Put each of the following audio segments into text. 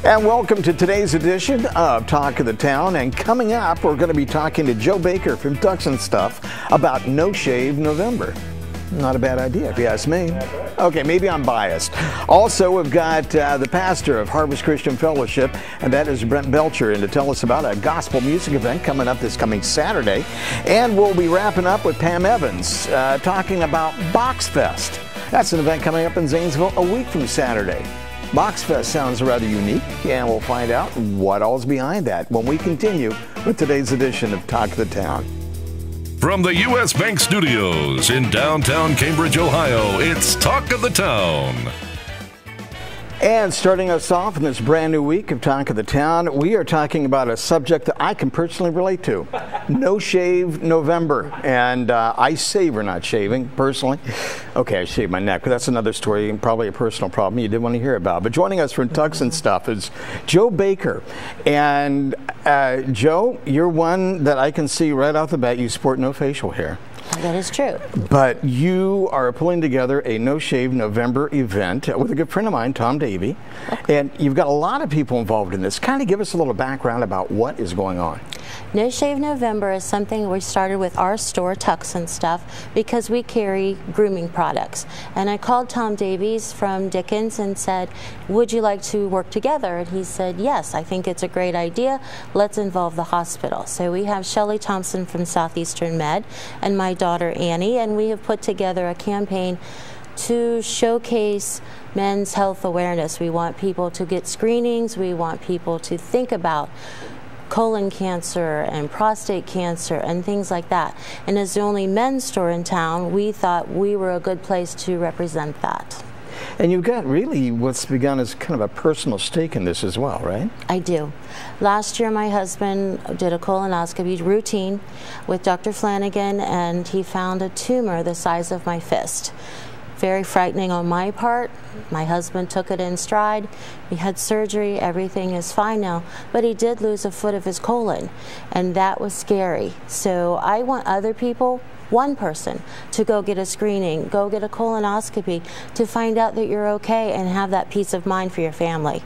And welcome to today's edition of Talk of the Town. And coming up, we're going to be talking to Joe Baker from Tux Stuff about No Shave November. Not a bad idea, if you ask me. Okay, maybe I'm biased. Also, we've got the pastor of Harvest Christian Fellowship, and that is Brent Belcher, and to tell us about a gospel music event coming up this coming Saturday. And we'll be wrapping up with Pam Evans, talking about Boxfest. That's an event coming up in Zanesville a week from Saturday. Boxfest sounds rather unique, and we'll find out what all's behind that when we continue with today's edition of Talk of the Town. From the U.S. Bank Studios in downtown Cambridge, Ohio, it's Talk of the Town. And starting us off in this brand new week of Talk of the Town, we are talking about a subject that I can personally relate to. No Shave November. And I savor not shaving, personally. Okay, I shave my neck, but that's another story and probably a personal problem you didn't want to hear about. But joining us from Tux Stuff is Joe Baker. And Joe, you're one that I can see right off the bat, you sport no facial hair. That is true. But you are pulling together a No Shave November event with a good friend of mine, Tom Davey. Okay. And you've got a lot of people involved in this. Kind of give us a little background about what is going on. No Shave November is something we started with our store, Tux Stuff, because we carry grooming products. And I called Tom Davies from Dickens and said, would you like to work together? And he said, yes, I think it's a great idea. Let's involve the hospital. So we have Shelley Thompson from Southeastern Med and my daughter Annie, and we have put together a campaign to showcase men's health awareness. We want people to get screenings. We want people to think about colon cancer and prostate cancer and things like that. And as the only men's store in town, we thought we were a good place to represent that. And you've got really what's begun as kind of a personal stake in this as well, right? I do. Last year my husband did a colonoscopy routine with Dr. Flanagan, and he found a tumor the size of my fist. Very frightening on my part. My husband took it in stride. We had surgery, everything is fine now, but he did lose a foot of his colon, and that was scary. So I want other people, one person, to go get a screening, go get a colonoscopy, to find out that you're okay and have that peace of mind for your family.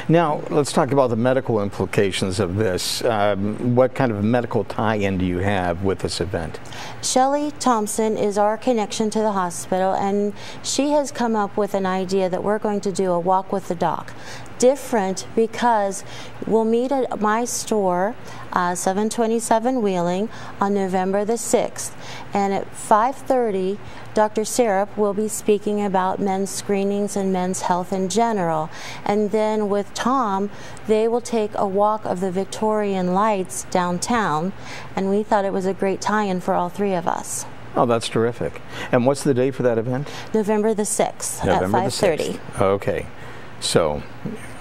Now, let's talk about the medical implications of this. What kind of medical tie-in do you have with this event? Shelley Thompson is our connection to the hospital, and she has come up with an idea that we're going to do a walk with the doc. Different because we'll meet at my store, 727 Wheeling, on November the 6th. And at 5:30, Dr. Syrup will be speaking about men's screenings and men's health in general. And then with Tom, they will take a walk of the Victorian Lights downtown. And we thought it was a great tie-in for all three of us. Oh, that's terrific. And what's the date for that event? November the 6th at 5:30. Okay. So,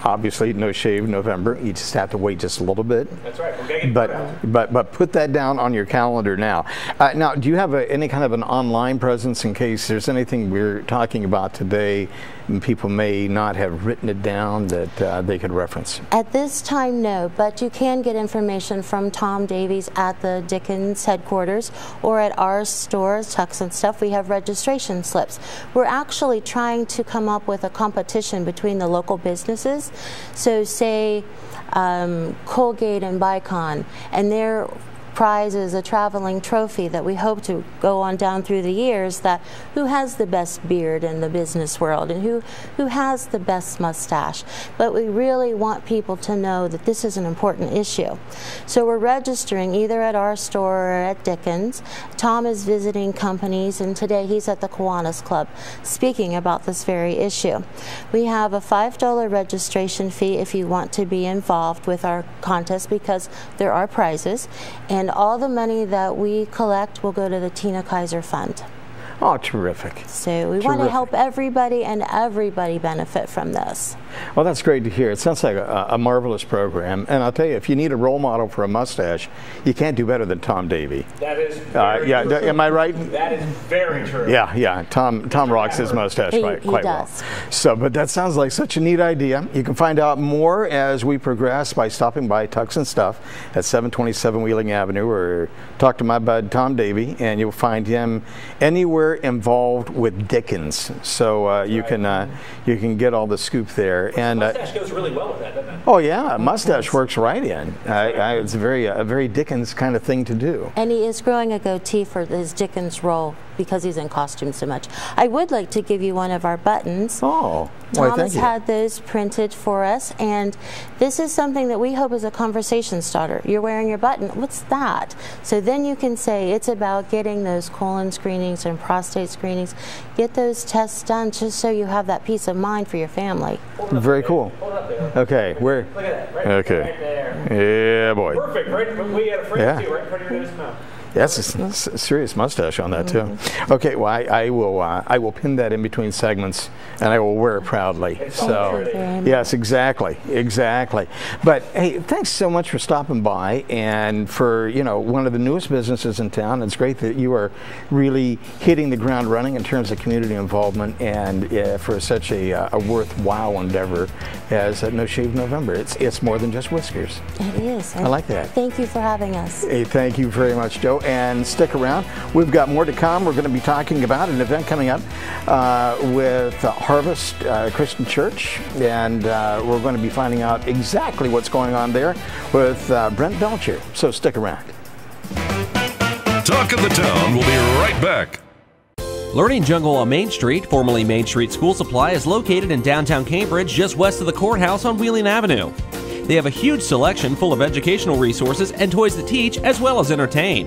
obviously, No Shave November. You just have to wait just a little bit. That's right. We're getting but put that down on your calendar now. Now, do you have any kind of an online presence in case there's anything we're talking about today and people may not have written it down that they could reference? At this time, no, but you can get information from Tom Davies at the Dickens headquarters or at our stores, Tux Stuff. We have registration slips. We're actually trying to come up with a competition between the local businesses. So say Colgate and Bicon, and their prize is a traveling trophy that we hope to go on down through the years, that who has the best beard in the business world and who has the best mustache. But we really want people to know that this is an important issue. So we're registering either at our store or at Dickens. Tom is visiting companies, and today he's at the Kiwanis Club speaking about this very issue. We have a $5 registration fee if you want to be involved with our contest, because there are prizes. And all the money that we collect will go to the Tina Kaiser Fund. Oh, terrific. So we want to help everybody, and everybody benefit from this. Well, that's great to hear. It sounds like a marvelous program. And I'll tell you, if you need a role model for a mustache, you can't do better than Tom Davey. That is very true. Am I right? That is very true. Yeah. Tom rocks his mustache quite well. So, but that sounds like such a neat idea. You can find out more as we progress by stopping by Tux Stuff at 727 Wheeling Avenue, or talk to my bud Tom Davey, and you'll find him anywhere anywhere involved with Dickens, so you can get all the scoop there. And mustache goes really well with that, doesn't it? oh yeah, mustache works right in. It's a very Dickens kind of thing to do. And he is growing a goatee for his Dickens role because he's in costume so much. I would like to give you one of our buttons. Oh, why, Tom thank has you. had those printed for us, and this is something that we hope is a conversation starter. You're wearing your button. What's that? So then you can say it's about getting those colon screenings and prostate screenings. Get those tests done just so you have that peace of mind for your family. Very cool. Hold up there. Okay, where? Look at that. Right, Okay. right there. Yeah, boy. Perfect. Right. We had a friend Yeah. too, right in front of your nose and mouth. That's a serious mustache on that too. Okay, well I will pin that in between segments, and I will wear it proudly. So yes, exactly. But hey, thanks so much for stopping by, and for one of the newest businesses in town. It's great that you are really hitting the ground running in terms of community involvement, and for such a worthwhile endeavor as No Shave November. It's more than just whiskers. It is. I like that. Thank you for having us. Hey, thank you very much, Joe. And stick around. We've got more to come. We're going to be talking about an event coming up with Harvest Christian Church, and we're going to be finding out exactly what's going on there with Brent Belcher. So stick around. Talk of the Town will be right back. Learning Jungle on Main Street, formerly Main Street School Supply, is located in downtown Cambridge, just west of the courthouse on Wheeling Avenue. They have a huge selection full of educational resources and toys to teach as well as entertain.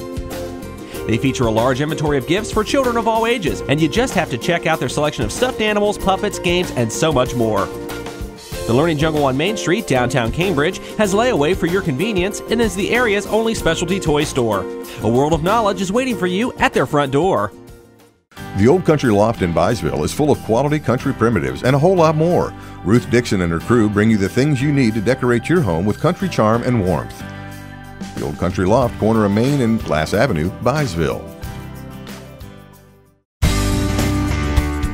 They feature a large inventory of gifts for children of all ages, and you just have to check out their selection of stuffed animals, puppets, games, and so much more. The Learning Jungle on Main Street, downtown Cambridge, has layaway for your convenience and is the area's only specialty toy store. A world of knowledge is waiting for you at their front door. The Old Country Loft in Byesville is full of quality country primitives and a whole lot more. Ruth Dixon and her crew bring you the things you need to decorate your home with country charm and warmth. The Old Country Loft, corner of Main and Glass Avenue, Byesville.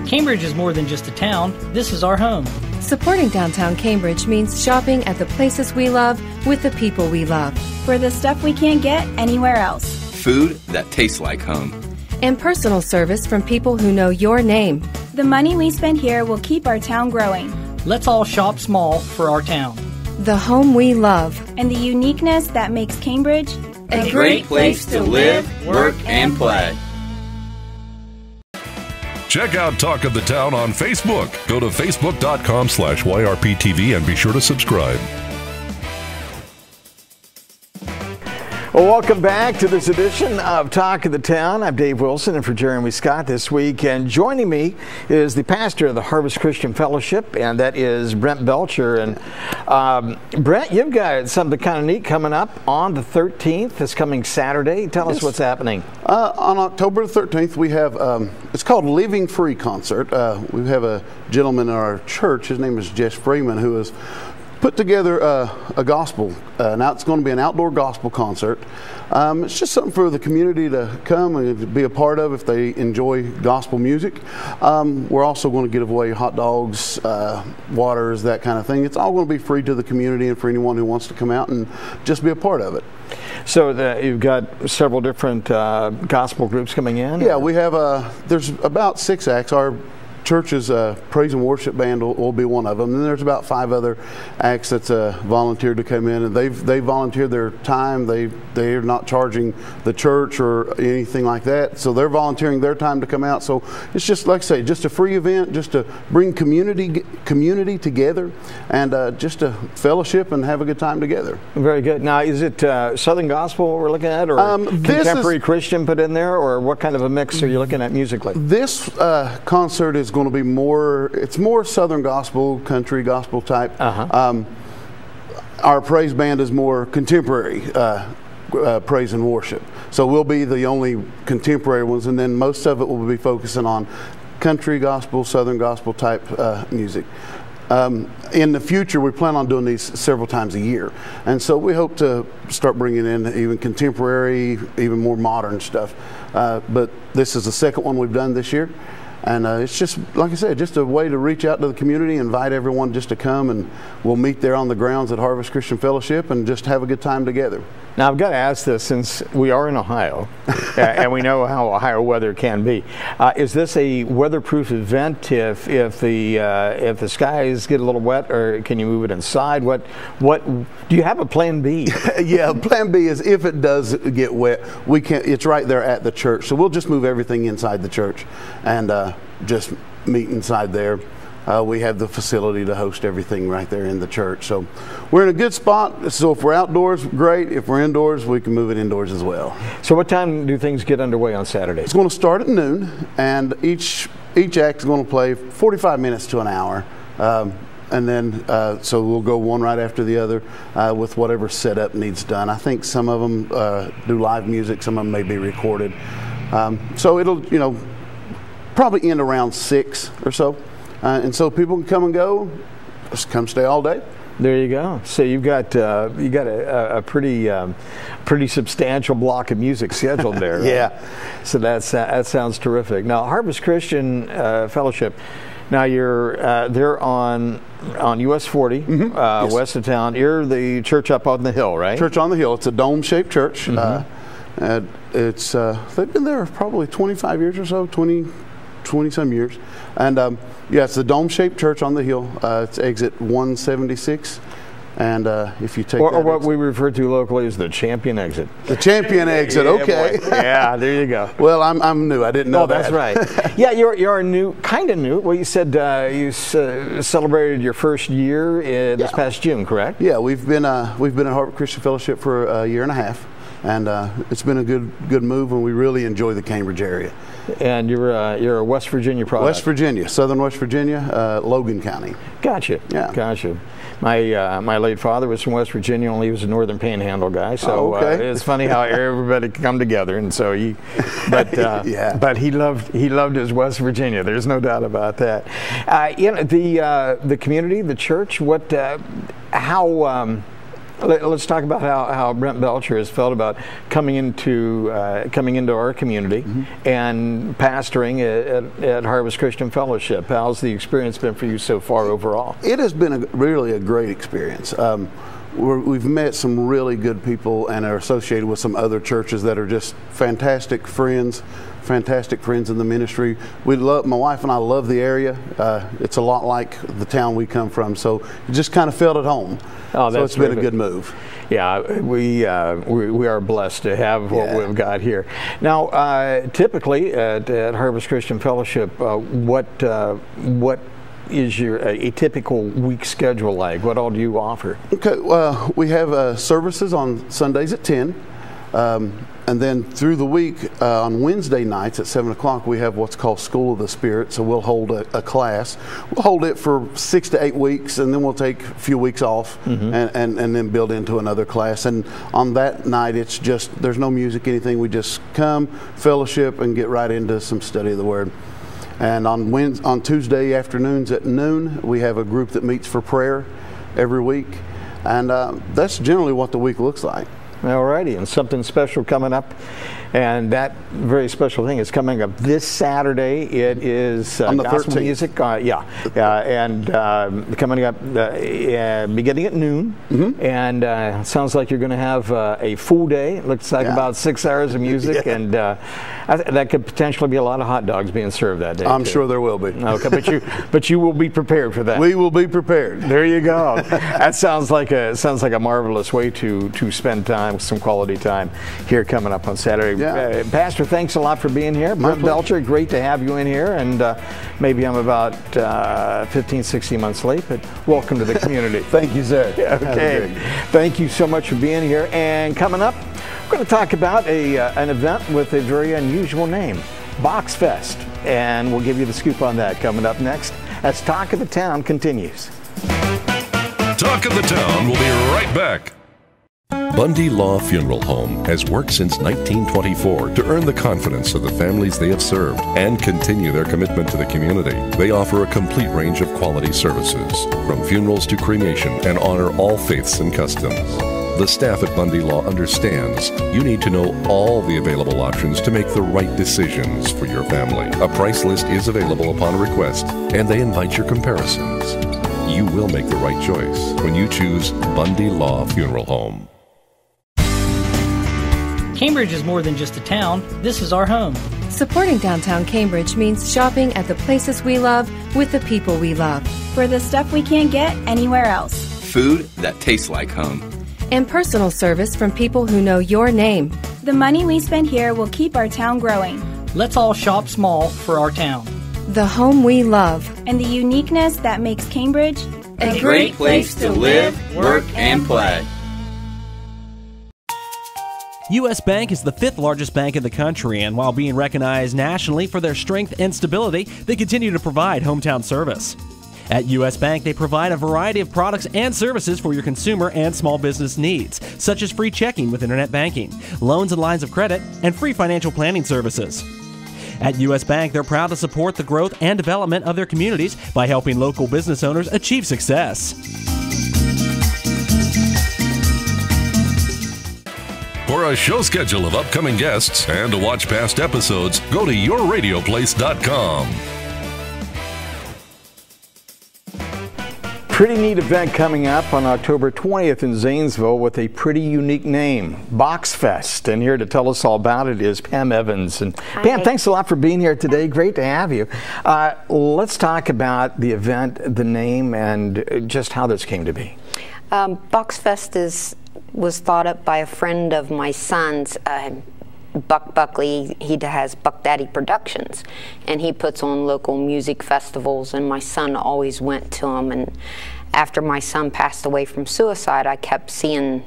Cambridge is more than just a town. This is our home. Supporting downtown Cambridge means shopping at the places we love with the people we love. For the stuff we can't get anywhere else. Food that tastes like home. And personal service from people who know your name. The money we spend here will keep our town growing. Let's all shop small for our town. The home we love. And the uniqueness that makes Cambridge a great place to live, work, and play. Check out Talk of the Town on Facebook. Go to facebook.com/YRPTV and be sure to subscribe. Well, welcome back to this edition of Talk of the Town. I'm Dave Wilson, and for Jeremy Scott this week. And joining me is the pastor of the Harvest Christian Fellowship, and that is Brent Belcher. And Brent, you've got something kind of neat coming up on the 13th. This coming Saturday. Tell us what's happening. On October 13th, we have, it's called Living Free Concert. We have a gentleman in our church, his name is Jess Freeman, who has put together a gospel. Now it's going to be an outdoor gospel concert. It's just something for the community to come and be a part of if they enjoy gospel music. We're also going to give away hot dogs, waters, that kind of thing. It's all going to be free to the community and for anyone who wants to come out and just be a part of it. So you've got several different gospel groups coming in? Yeah, we have, there's about 6 acts. Our church's praise and worship band will be one of them. And there's about 5 other acts that's volunteered to come in, and they volunteered their time. They're not charging the church or anything like that, so they're volunteering their time to come out. So it's just, like I say, just a free event, just to bring community together, and just to fellowship and have a good time together. Very good. Now, is it Southern Gospel we're looking at, or contemporary Christian put in there, or what kind of a mix are you looking at musically? This concert is going to be more Southern Gospel, country gospel type. Our praise band is more contemporary praise and worship. So we'll be the only contemporary ones, and then most of it will be focusing on country gospel, Southern gospel type music. In the future, we plan on doing these several times a year, and so we hope to start bringing in even contemporary, even more modern stuff. But this is the second one we've done this year, And it's just, like I said, just a way to reach out to the community, invite everyone just to come, and we'll meet there on the grounds at Harvest Christian Fellowship and just have a good time together. Now, I've got to ask this, since we are in Ohio, and we know how Ohio weather can be. Is this a weatherproof event if the skies get a little wet, or can you move it inside? What do you have a plan B? Yeah, plan B is if it does get wet, we can. It's right there at the church, so we'll just move everything inside the church and just meet inside there. We have the facility to host everything right there in the church. So we're in a good spot. So if we're outdoors, great. If we're indoors, we can move it indoors as well. So what time do things get underway on Saturday? It's going to start at noon, and each act is going to play 45 minutes to an hour. And then, so we'll go one right after the other with whatever setup needs done. I think some of them do live music. Some of them may be recorded. So it'll, probably end around 6 or so. And so people can come and go, just come stay all day. There you go. So you've got a pretty substantial block of music scheduled there. Right? Yeah. So that sounds terrific. Now, Harvest Christian Fellowship. Now you're they're on US 40 Yes. west of town. You're the church up on the hill, right? Church on the hill. It's a dome-shaped church. It's they've been there probably 25 years or so, 20 some years. And yeah, it's the dome-shaped church on the hill. It's exit 176. And if you take or what we refer to locally as the champion exit. The champion exit, okay. Yeah, there you go. Well, I'm new. I didn't know that. Oh, that's right. Yeah, you're new, kind of new. Well, you said you celebrated your first year this past June, correct? Yeah, we've been at Harvest Christian Fellowship for a year and a half. And it's been a good move, and we really enjoy the Cambridge area. And you're a West Virginia product. West Virginia, Southern West Virginia, Logan County. Gotcha. Yeah. Gotcha. My late father was from West Virginia, only he was a Northern Panhandle guy. So it's funny how everybody come together. And so but he loved his West Virginia. There's no doubt about that. The community, the church. Let's talk about how Brent Belcher has felt about coming into our community and pastoring at Harvest Christian Fellowship. How's the experience been for you so far overall? It has been really a great experience. We've met some really good people and are associated with some other churches that are just fantastic friends in the ministry. My wife and I love the area. It's a lot like the town we come from, so it just kind of felt at home. Oh, so it's been a good move. Yeah, we are blessed to have what we've got here. Now, typically at Harvest Christian Fellowship, what is a typical week schedule like? What all do you offer? Okay, well, we have services on Sundays at 10. And then through the week, on Wednesday nights at 7 o'clock, we have what's called School of the Spirit. So we'll hold a class. We'll hold it for 6 to 8 weeks, and then we'll take a few weeks off and then build into another class. And on that night, it's just, there's no music, anything. We just come, fellowship, and get right into some study of the Word. And on Tuesday afternoons at noon, we have a group that meets for prayer every week. And that's generally what the week looks like. Alrighty, and something special coming up, and that very special thing is coming up this Saturday. It is on the gospel 13th. Music, and coming up beginning at noon. And it sounds like you're going to have a full day. It looks like about 6 hours of music, and that could potentially be a lot of hot dogs being served that day. I'm sure there will be. Okay, but you will be prepared for that. We will be prepared. There you go. That sounds like a marvelous way to spend time, some quality time here coming up on Saturday. Yeah. Pastor, thanks a lot for being here. Brent Belcher, great to have you in here, and maybe I'm about 15, 16 months late, but welcome to the community. Thank you, sir. Okay. Thank you so much for being here. And coming up, we're going to talk about an event with a very unusual name, Boxfest, and we'll give you the scoop on that coming up next as Talk of the Town continues. Talk of the Town will be right back. Bundy Law Funeral Home has worked since 1924 to earn the confidence of the families they have served and continue their commitment to the community. They offer a complete range of quality services, from funerals to cremation, and honor all faiths and customs. The staff at Bundy Law understands you need to know all the available options to make the right decisions for your family. A price list is available upon request, and they invite your comparisons. You will make the right choice when you choose Bundy Law Funeral Home. Cambridge is more than just a town. This is our home. Supporting downtown Cambridge means shopping at the places we love with the people we love. For the stuff we can't get anywhere else. Food that tastes like home. And personal service from people who know your name. The money we spend here will keep our town growing. Let's all shop small for our town. The home we love. And the uniqueness that makes Cambridge a great place to live, work, and play. U.S. Bank is the 5th largest bank in the country, and while being recognized nationally for their strength and stability, they continue to provide hometown service. At U.S. Bank, they provide a variety of products and services for your consumer and small business needs, such as free checking with internet banking, loans and lines of credit, and free financial planning services. At U.S. Bank, they're proud to support the growth and development of their communities by helping local business owners achieve success. For a show schedule of upcoming guests and to watch past episodes, go to yourradioplace.com. Pretty neat event coming up on October 20th in Zanesville with a pretty unique name, Boxfest. And here to tell us all about it is Pam Evans. And Hi. Pam, thanks a lot for being here today. Great to have you. Let's talk about the event, the name, and just how this came to be. Boxfest was thought up by a friend of my son's, Buck Buckley. He has Buck Daddy Productions, and he puts on local music festivals, and my son always went to them. And after my son passed away from suicide, I kept seeing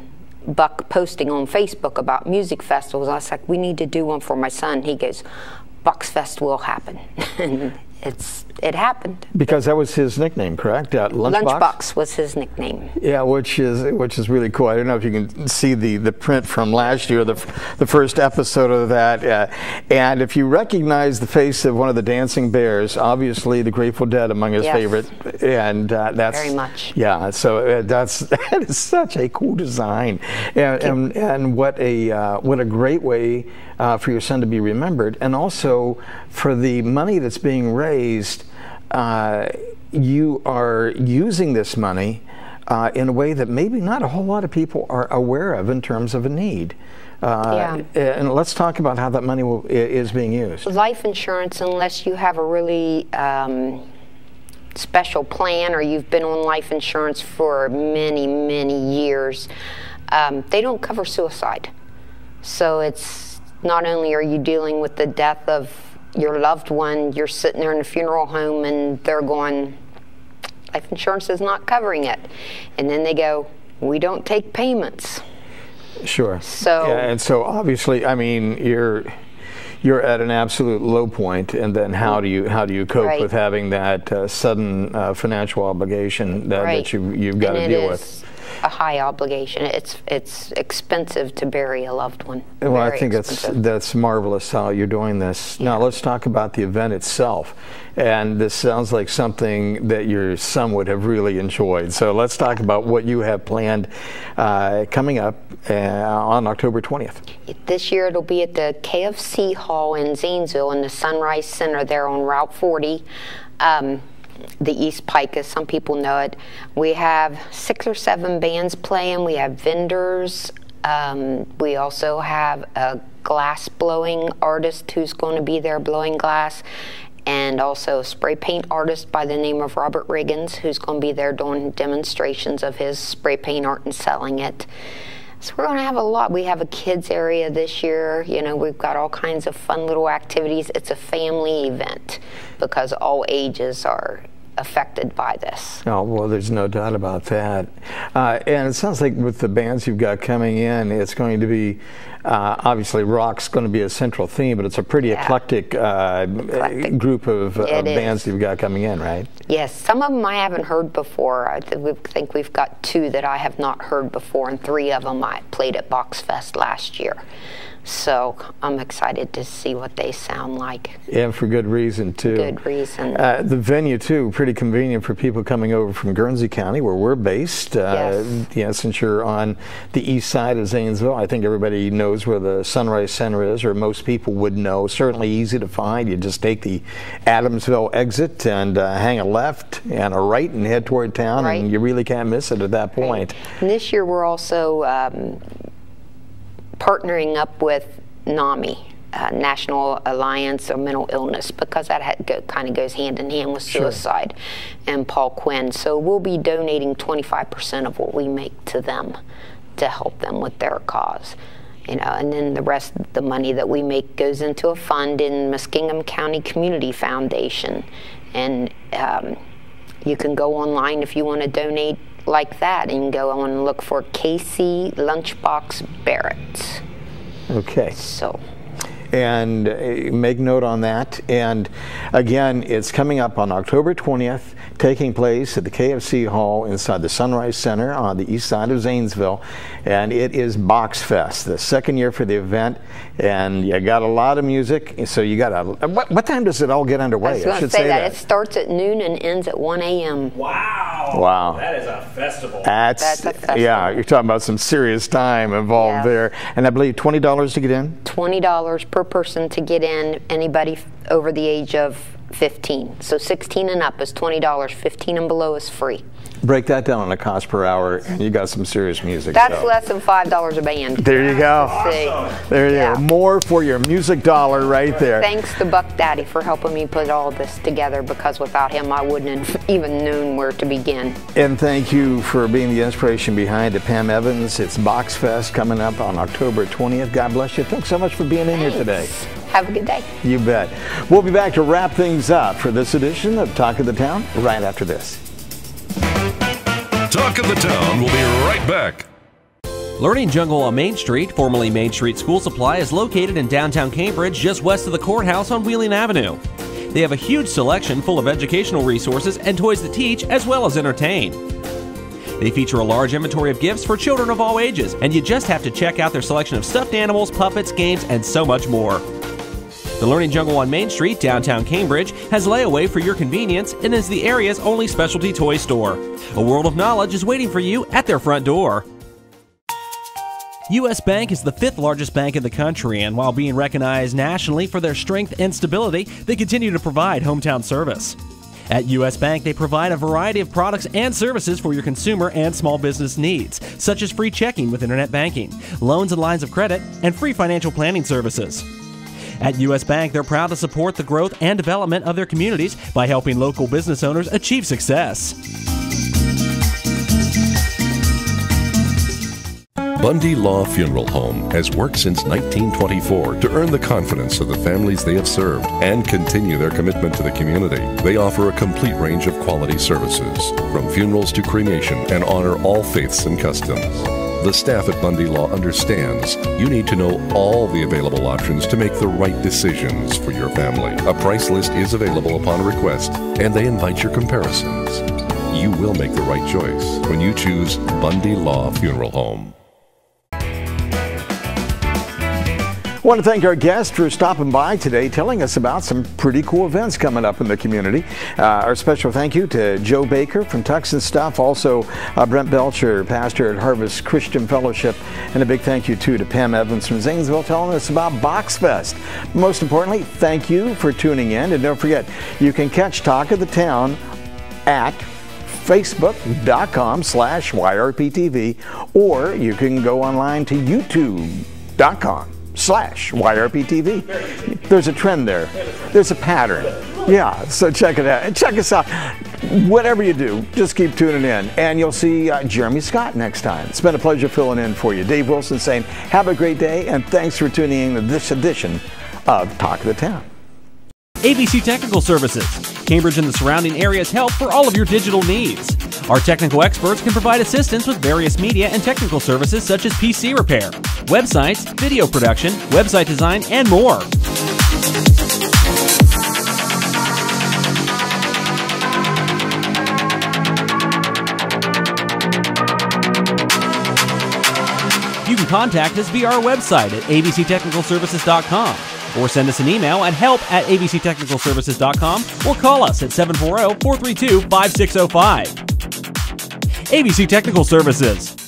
Buck posting on Facebook about music festivals. I was like, we need to do one for my son. He goes, Boxfest will happen. And it happened. Because that was his nickname, correct? Lunchbox was his nickname. Yeah, which is really cool. I don't know if you can see the print from last year, the first episode of that. And if you recognize the face of one of the dancing bears, obviously the Grateful Dead among his favorite. And that's very much. Yeah, so that is such a cool design, and what a great way for your son to be remembered, and also for the money that's being raised. You are using this money in a way that maybe not a whole lot of people are aware of in terms of a need. And let's talk about how that money is being used. Life insurance, unless you have a really special plan or you've been on life insurance for many, many years, they don't cover suicide. So it's not only are you dealing with the death of your loved one, you're sitting there in a funeral home and they're going, life insurance is not covering it. And then they go, we don't take payments. Sure. So, yeah, and so obviously, I mean, you're at an absolute low point, and then how do you cope with having that sudden financial obligation that you've got to deal with? A high obligation. It's expensive to bury a loved one. Well, I think that's marvelous how you're doing this. Now let's talk about the event itself. And this sounds like something that your son would have really enjoyed. So let's talk about what you have planned coming up on October 20th. This year it'll be at the KFC Hall in Zanesville in the Sunrise Center there on Route 40. The East Pike, as some people know it. We have 6 or 7 bands playing. We have vendors. We also have a glass blowing artist who's going to be there blowing glass, and also a spray paint artist by the name of Robert Riggins, who's going to be there doing demonstrations of his spray paint art and selling it. So we're going to have a lot. We have a kids area this year. You know, we've got all kinds of fun little activities. It's a family event because all ages are affected by this. Oh, well, there's no doubt about that. And it sounds like with the bands you've got coming in, it's going to be, obviously rock's going to be a central theme, but it's a pretty eclectic group of bands you've got coming in, right? Yes, some of them I haven't heard before. I think we've got 2 that I have not heard before, and 3 of them I played at Boxfest last year. So I'm excited to see what they sound like. And for good reason, too. Good reason. The venue, too, pretty convenient for people coming over from Guernsey County, where we're based. Yes. Yeah, since you're on the east side of Zanesville, I think everybody knows where the Sunrise Center is, or most people would know. Certainly easy to find. You just take the Adamsville exit and hang a left and a right and head toward town, and you really can't miss it at that point. Right. And this year we're also partnering up with NAMI, National Alliance of Mental Illness, because that kind of goes hand in hand with suicide, and Paul Quinn. So we'll be donating 25% of what we make to them to help them with their cause. You know, and then the rest of the money that we make goes into a fund in Muskingum County Community Foundation. And you can go online if you want to donate like that, and go on and look for Casey Lunchbox Barrett. Okay. So. And make note on that. And again, it's coming up on October 20th, taking place at the KFC Hall inside the Sunrise Center on the east side of Zanesville. And it is Boxfest, the second year for the event. And you got a lot of music. So you got a, what time does it all get underway? I was going to say that. It starts at noon and ends at 1 a.m. Wow. Wow. That is a festival. That's a festival. Yeah, you're talking about some serious time involved there. And I believe $20 to get in? $20 per person to get in, anybody over the age of 15. So 16 and up is $20, 15 and below is free. Break that down on a cost per hour, and you got some serious music. That's less than $5 a band. There you go. Awesome. There you go. More for your music dollar right there. Thanks to Buck Daddy for helping me put all this together, because without him I wouldn't have even known where to begin. And thank you for being the inspiration behind it, Pam Evans. It's Boxfest coming up on October 20th. God bless you. Thanks so much for being in here today. Have a good day. You bet. We'll be back to wrap things up for this edition of Talk of the Town right after this. Talk of the Town will be right back. Learning Jungle on Main Street, formerly Main Street School Supply, is located in downtown Cambridge, just west of the courthouse on Wheeling Avenue. They have a huge selection full of educational resources and toys that teach as well as entertain. They feature a large inventory of gifts for children of all ages, and you just have to check out their selection of stuffed animals, puppets, games, and so much more. The Learning Jungle on Main Street, downtown Cambridge, has layaway for your convenience and is the area's only specialty toy store. A world of knowledge is waiting for you at their front door. U.S. Bank is the 5th largest bank in the country, and while being recognized nationally for their strength and stability, they continue to provide hometown service. At U.S. Bank, they provide a variety of products and services for your consumer and small business needs, such as free checking with internet banking, loans and lines of credit, and free financial planning services. At U.S. Bank, they're proud to support the growth and development of their communities by helping local business owners achieve success. Bundy Law Funeral Home has worked since 1924 to earn the confidence of the families they have served and continue their commitment to the community. They offer a complete range of quality services, from funerals to cremation, and honor all faiths and customs. The staff at Bundy Law understands you need to know all the available options to make the right decisions for your family. A price list is available upon request, and they invite your comparisons. You will make the right choice when you choose Bundy Law Funeral Home. I want to thank our guest for stopping by today, telling us about some pretty cool events coming up in the community. Our special thank you to Joe Baker from Tux Stuff, also Brent Belcher, pastor at Harvest Christian Fellowship, and a big thank you too to Pam Evans from Zanesville, telling us about Boxfest. Most importantly, thank you for tuning in, and don't forget, you can catch Talk of the Town at facebook.com/YRPTV, or you can go online to youtube.com/YRPTV. There's a trend there. There's a pattern. Yeah, so check it out. And check us out. Whatever you do, just keep tuning in. And you'll see Jeremy Scott next time. It's been a pleasure filling in for you. Dave Wilson saying, have a great day, and thanks for tuning in to this edition of Talk of the Town. ABC Technical Services. Cambridge and the surrounding area's help for all of your digital needs. Our technical experts can provide assistance with various media and technical services such as PC repair, websites, video production, website design, and more. You can can contact us via our website at abctechnicalservices.com or send us an email at help@abctechnicalservices.com or call us at 740-432-5605. ABC Technical Services.